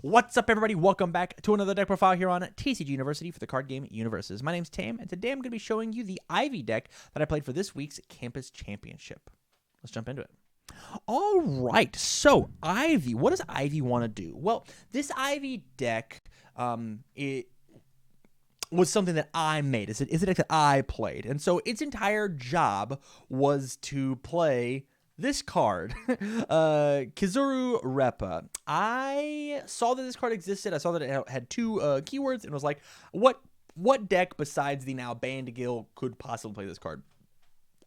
What's up, everybody? Welcome back to another deck profile here on TCG University for the card game UniVersus. My name's Tam, and today I'm going to be showing you the Ivy deck that I played for this week's Campus Championship. Let's jump into it. All right, so Ivy, what does Ivy want to do? Well, this Ivy deck, it was something that I made. It's a deck that I played, and so its entire job was to play this card, Kizuru Repa. I saw that this card existed. I saw that it had two keywords, and was like, what deck besides the now banned Gil could possibly play this card?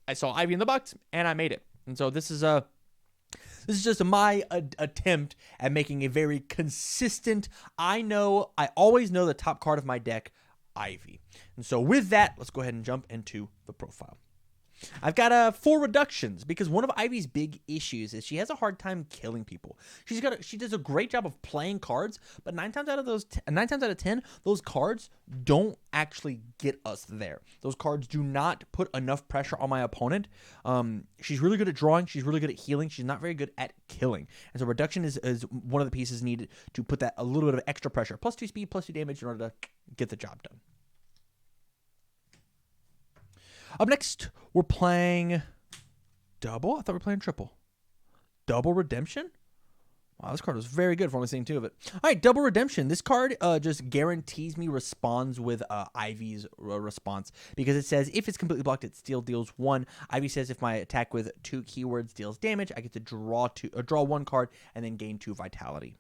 I saw Ivy in the box, and I made it. And so this is just my attempt at making a very consistent. I always know the top card of my deck, Ivy. And so with that, let's go ahead and jump into the profile. I've got 4 reductions because one of Ivy's big issues is she has a hard time killing people. She does a great job of playing cards, but 9 times out of 10, those cards don't actually get us there. Those cards do not put enough pressure on my opponent. She's really good at drawing. She's really good at healing. She's not very good at killing. And so reduction is one of the pieces needed to put that a little bit of extra pressure. +2 speed, +2 damage in order to get the job done. Up next, we're playing double. I thought we were playing triple. Double Redemption? Wow, this card was very good for only seeing 2 of it. All right, Double Redemption. This card just guarantees me responds with Ivy's response because it says if it's completely blocked, it still deals 1. Ivy says if my attack with 2 keywords deals damage, I get to draw 1 card and then gain 2 vitality.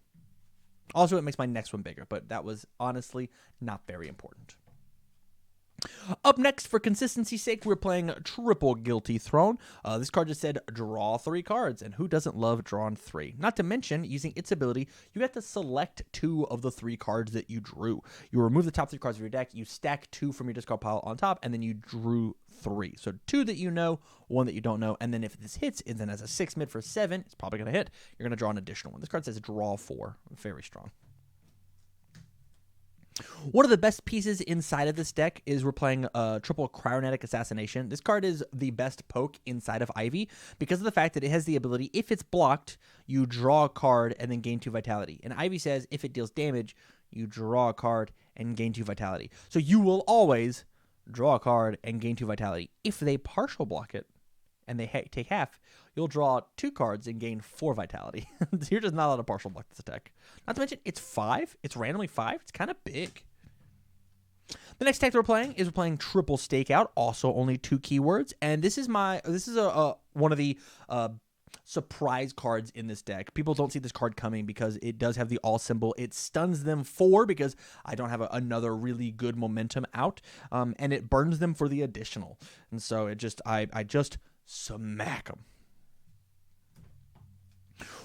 Also, it makes my next one bigger, but that was honestly not very important. Up next, for consistency's sake, we're playing Triple Guilty Throne. This card just said draw 3 cards, and who doesn't love drawing 3? Not to mention, using its ability, you have to select 2 of the 3 cards that you drew. You remove the top 3 cards of your deck, you stack 2 from your discard pile on top, and then you drew 3. So 2 that you know, 1 that you don't know, and then if this hits, and then as a 6 mid for 7, it's probably going to hit. You're going to draw an additional one. This card says draw 4. Very strong. One of the best pieces inside of this deck is we're playing triple Cryonetic Assassination. This card is the best poke inside of Ivy because of the fact that it has the ability, if it's blocked, you draw a card and then gain 2 vitality. And Ivy says if it deals damage, you draw a card and gain 2 vitality. So you will always draw a card and gain 2 vitality. If they partial block it and they take half, you'll draw 2 cards and gain 4 vitality. You're just not allowed to partial block this attack. Not to mention, it's 5. It's randomly 5. It's kind of big. The next deck that we're playing Triple Stakeout, also only 2 keywords, and this is one of the surprise cards in this deck. People don't see this card coming because it does have the all symbol. It stuns them 4 because I don't have another really good momentum out, and it burns them for the additional. And so I just smack them.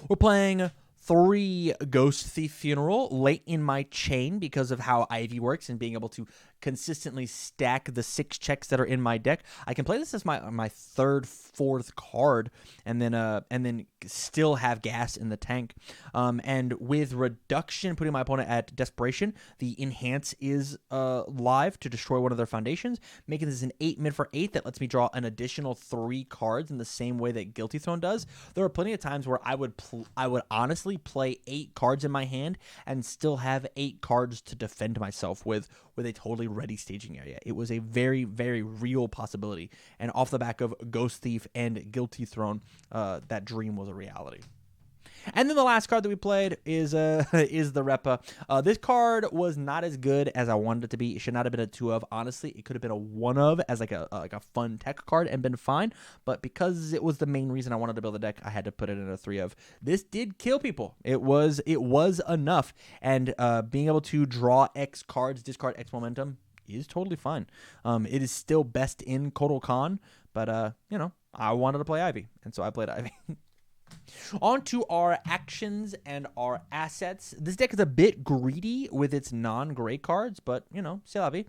We're playing 3 Ghost Thief Funeral late in my chain because of how Ivy works and being able to consistently stack the 6 checks that are in my deck. I can play this as my 3rd, 4th card and then still have gas in the tank. And with reduction, putting my opponent at desperation, the enhance is live to destroy one of their foundations, making this an 8 mid for 8 that lets me draw an additional 3 cards in the same way that Guilty Throne does. There are plenty of times where I would honestly play 8 cards in my hand and still have 8 cards to defend myself with a totally ready staging area. It was a very, very real possibility. And off the back of Ghost Thief and Guilty Throne, that dream was a reality. And then the last card that we played is the Repa. This card was not as good as I wanted it to be. It should not have been a 2 of. Honestly, it could have been a 1 of as like a fun tech card and been fine. But because it was the main reason I wanted to build a deck, I had to put it in a 3 of. This did kill people. It was enough. And being able to draw X cards, discard X momentum is totally fine. It is still best in Kotal Khan, but I wanted to play Ivy, and so I played Ivy. On to our actions and our assets. This deck is a bit greedy with its non-gray cards, but, c'est la vie.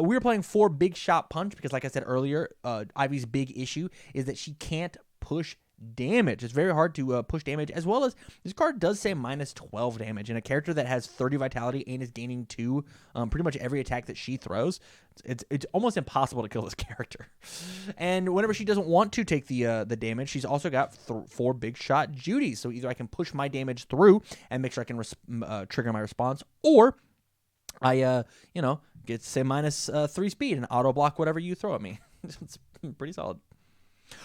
We were playing 4 Big Shot Punch because, like I said earlier, Ivy's big issue is that she can't push damage. It's very hard to push damage, as well as this card does say minus 12 damage. And a character that has 30 vitality and is gaining 2 pretty much every attack that she throws, it's almost impossible to kill this character. And whenever she doesn't want to take the damage, she's also got 4 big shot Judies. So either I can push my damage through and make sure I can trigger my response, or I get say minus 3 speed and auto block whatever you throw at me. It's pretty solid.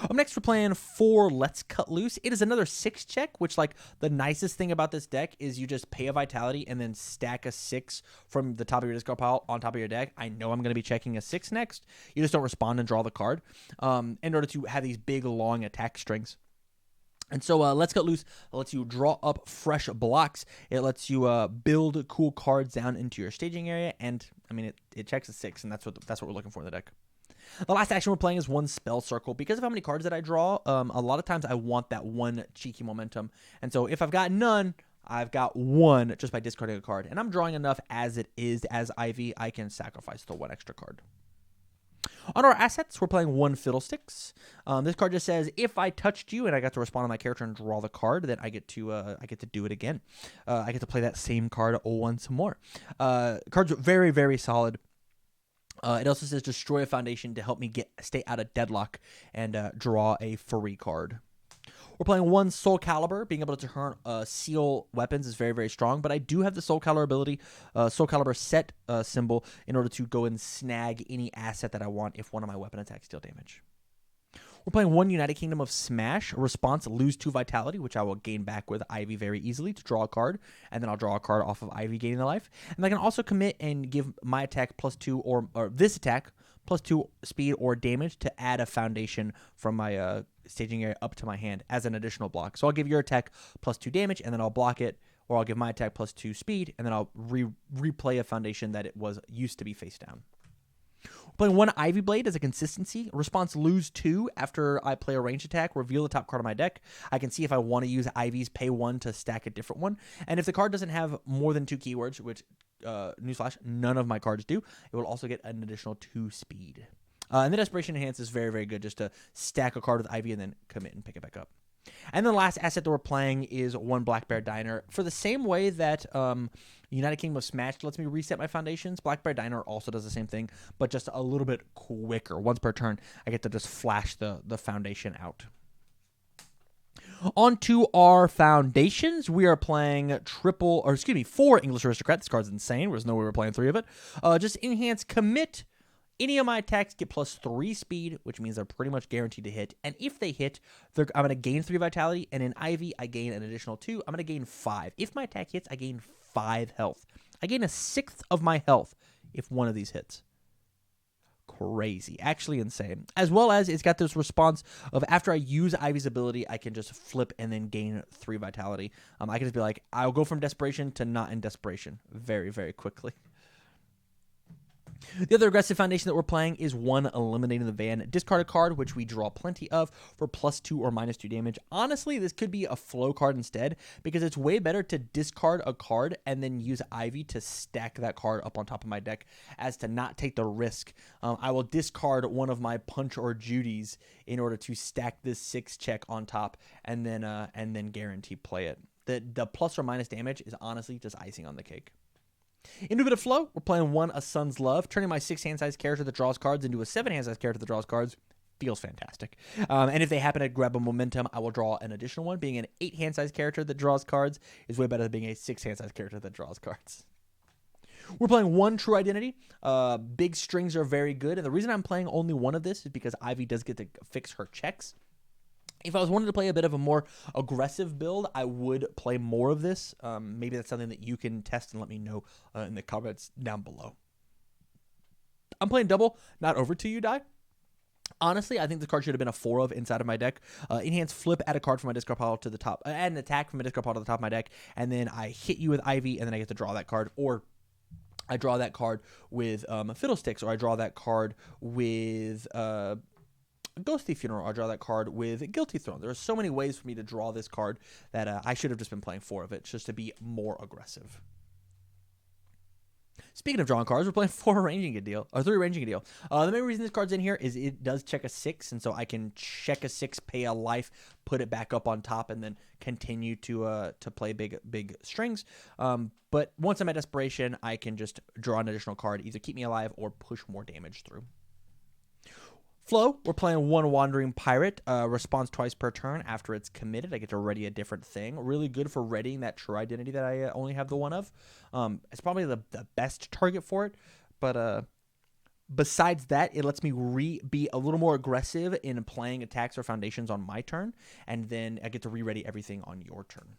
Up next, we're playing 4 Let's Cut Loose. It is another 6 check, which, like, the nicest thing about this deck is you just pay a vitality and then stack a 6 from the top of your discard pile on top of your deck. I know I'm going to be checking a 6 next. You just don't respond and draw the card in order to have these big, long attack strings. And so Let's Cut Loose lets you draw up fresh blocks. It lets you build cool cards down into your staging area, and I mean it checks a 6, and that's what we're looking for in the deck. The last action we're playing is 1 Spell Circle. Because of how many cards that I draw, a lot of times I want that 1 cheeky momentum. And so if I've got none, I've got 1 just by discarding a card. And I'm drawing enough as it is as Ivy, I can sacrifice the 1 extra card. On our assets, we're playing 1 Fiddlesticks. This card just says, if I touched you and I got to respond to my character and draw the card, then I get to do it again. I get to play that same card once more. Card's very, very solid. It also says destroy a foundation to help me stay out of deadlock and draw a free card. We're playing 1 Soul Calibur. Being able to turn seal weapons is very, very strong, but I do have the Soul Calibur ability, Soul Calibur set symbol, in order to go and snag any asset that I want if one of my weapon attacks deal damage. We're playing 1 United Kingdom of Smash. Response, lose 2 vitality, which I will gain back with Ivy very easily to draw a card, and then I'll draw a card off of Ivy gaining the life. And I can also commit and give my attack +2 or this attack +2 speed or damage to add a foundation from my staging area up to my hand as an additional block. So I'll give your attack +2 damage, and then I'll block it, or I'll give my attack +2 speed, and then I'll replay a foundation that it was used to be face down. Playing 1 Ivy Blade as a consistency. Response, lose 2 after I play a ranged attack. Reveal the top card of my deck. I can see if I want to use Ivy's pay 1 to stack a different one. And if the card doesn't have more than 2 keywords, which, newsflash, none of my cards do, it will also get an additional 2 speed. And the Desperation Enhance is very, very good just to stack a card with Ivy and then commit and pick it back up. And the last asset that we're playing is 1 Black Bear Diner. For the same way that United Kingdom of Smash lets me reset my foundations, Black Bear Diner also does the same thing, but just a little bit quicker. Once per turn, I get to just flash the foundation out. On to our foundations. We are playing 4 English Aristocrat. This card's insane. There's no way we're playing 3 of it. Just enhance, commit. Any of my attacks get +3 speed, which means they're pretty much guaranteed to hit. And if they hit, I'm going to gain 3 vitality. And in Ivy, I gain an additional 2. I'm going to gain 5. If my attack hits, I gain 5 health. I gain a 1/6 of my health if one of these hits. Crazy. Actually insane. As well as it's got this response of after I use Ivy's ability, I can just flip and then gain 3 vitality. I can just be like, I'll go from desperation to not in desperation very, very quickly. The other aggressive foundation that we're playing is 1 Eliminating the Van. Discard a card, which we draw plenty of, for +2 or -2 damage. Honestly, this could be a flow card instead, because it's way better to discard a card and then use Ivy to stack that card up on top of my deck as to not take the risk. I will discard one of my Punch or Judies in order to stack this 6 check on top and then guarantee play it. The plus or minus damage is honestly just icing on the cake. Into flow, we're playing 1 A Sun's Love. Turning my 6 hand-sized character that draws cards into a 7 hand-sized character that draws cards feels fantastic. And if they happen to grab a momentum, I will draw an additional one. Being an 8 hand-sized character that draws cards is way better than being a 6 hand-sized character that draws cards. We're playing 1 True Identity. Big strings are very good. And the reason I'm playing only 1 of this is because Ivy does get to fix her checks. If I was wanting to play a bit of a more aggressive build, I would play more of this. Maybe that's something that you can test and let me know in the comments down below. I'm playing double, not over till you die. Honestly, I think this card should have been a 4 of inside of my deck. Enhance, flip, add a card from my discard pile to the top. Add an attack from my discard pile to the top of my deck, and then I hit you with Ivy, and then I get to draw that card. Or I draw that card with Fiddlesticks, or I draw that card with Ghostly Funeral. I draw that card with Guilty Throne. There are so many ways for me to draw this card that I should have just been playing 4 of it just to be more aggressive. Speaking of drawing cards, we're playing 3 arranging a deal. The main reason this card's in here is it does check a 6, and so I can check a 6, pay a life, put it back up on top, and then continue to play big strings. But once I'm at desperation, I can just draw an additional card, either keep me alive or push more damage through. Flow, we're playing 1 Wandering Pirate, responds twice per turn after it's committed. I get to ready a different thing. Really good for readying that true identity that I only have the one of. It's probably the best target for it, but besides that, it lets me be a little more aggressive in playing attacks or foundations on my turn, and then I get to re-ready everything on your turn.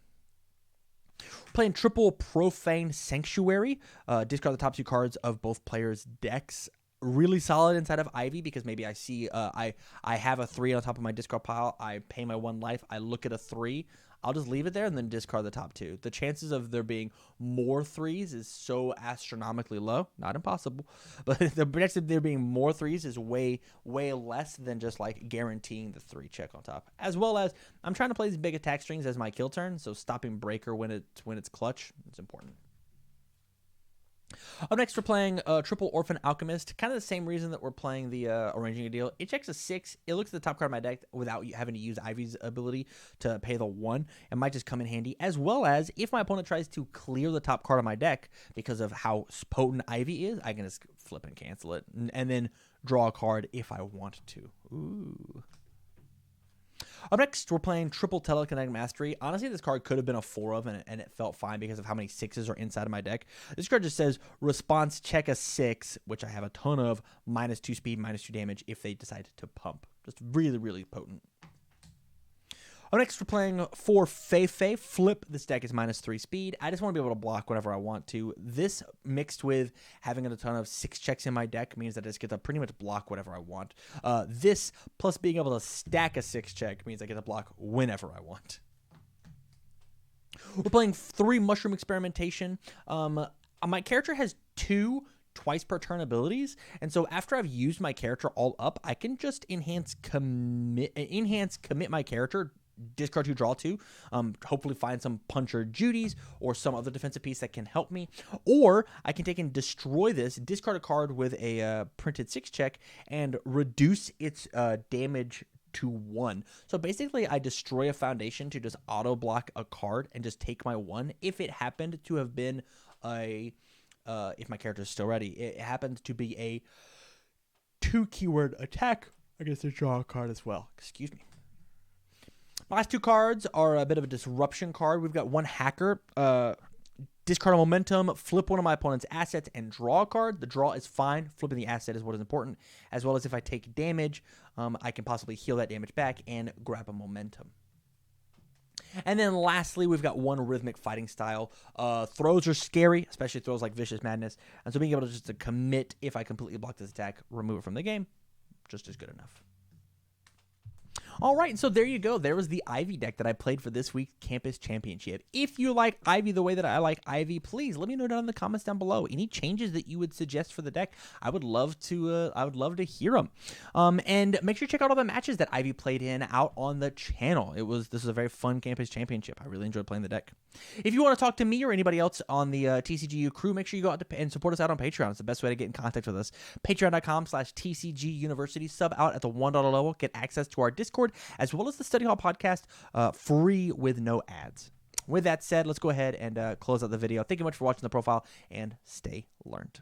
Playing triple Profane Sanctuary, discard the top 2 cards of both players' decks. Really solid inside of Ivy because maybe I see I have a 3 on top of my discard pile. I pay my 1 life. I look at a 3. I'll just leave it there and then discard the top 2. The chances of there being more 3s is so astronomically low. Not impossible, but the chances of there being more 3s is way less than just like guaranteeing the 3 check on top. As well as I'm trying to play these big attack strings as my kill turn, so stopping Breaker when it's clutch is important. Up next, we're playing triple Orphan Alchemist. Kind of the same reason that we're playing the arranging a deal. It checks a 6. It looks at the top card of my deck without having to use Ivy's ability to pay the 1. It might just come in handy. As well as if my opponent tries to clear the top card of my deck because of how potent Ivy is, I can just flip and cancel it and then draw a card if I want to. Ooh. Up next, we're playing triple Telekinetic Mastery. Honestly, this card could have been a 4 of, and it felt fine because of how many 6s are inside of my deck. This card just says, response check a 6, which I have a ton of, -2 speed, -2 damage if they decide to pump. Just really potent. Up next, we're playing 4 Fei. Flip. This deck is -3 speed. I just want to be able to block whenever I want to. This mixed with having a ton of 6 checks in my deck means that I just get to pretty much block whatever I want. This plus being able to stack a 6 check means I get to block whenever I want. We're playing 3 Mushroom Experimentation. My character has 2 twice per turn abilities, and so after I've used my character all up, I can just enhance commit my character, discard 2, draw 2, hopefully find some Puncher Judy's or some other defensive piece that can help me, or I can take and destroy this, discard a card with a printed 6 check, and reduce its damage to 1. So basically, I destroy a foundation to just auto block a card and just take my 1. If it happened to have been if my character is still ready, it happens to be a 2 keyword attack, I guess to draw a card as well. Excuse me. My last 2 cards are a bit of a disruption card. We've got 1 Hacker. Discard a momentum, flip one of my opponent's assets, and draw a card. The draw is fine. Flipping the asset is what is important. As well as if I take damage, I can possibly heal that damage back and grab a momentum. And then lastly, we've got 1 Rhythmic Fighting Style. Throws are scary, especially throws like Vicious Madness. And so being able to just commit if I completely block this attack, remove it from the game, just as good enough. All right, so there you go. There was the Ivy deck that I played for this week's Campus Championship. If you like Ivy the way that I like Ivy, please let me know down in the comments down below. Any changes that you would suggest for the deck, I would love to hear them. And make sure you check out all the matches that Ivy played in out on the channel. This is a very fun Campus Championship. I really enjoyed playing the deck. If you want to talk to me or anybody else on the TCGU crew, make sure you go out and support us out on Patreon. It's the best way to get in contact with us. Patreon.com/TCG University. Sub out at the $1 level. Get access to our Discord as well as the Study Hall podcast free with no ads. With that said, let's go ahead and close out the video. Thank you much for watching the profile and stay learned.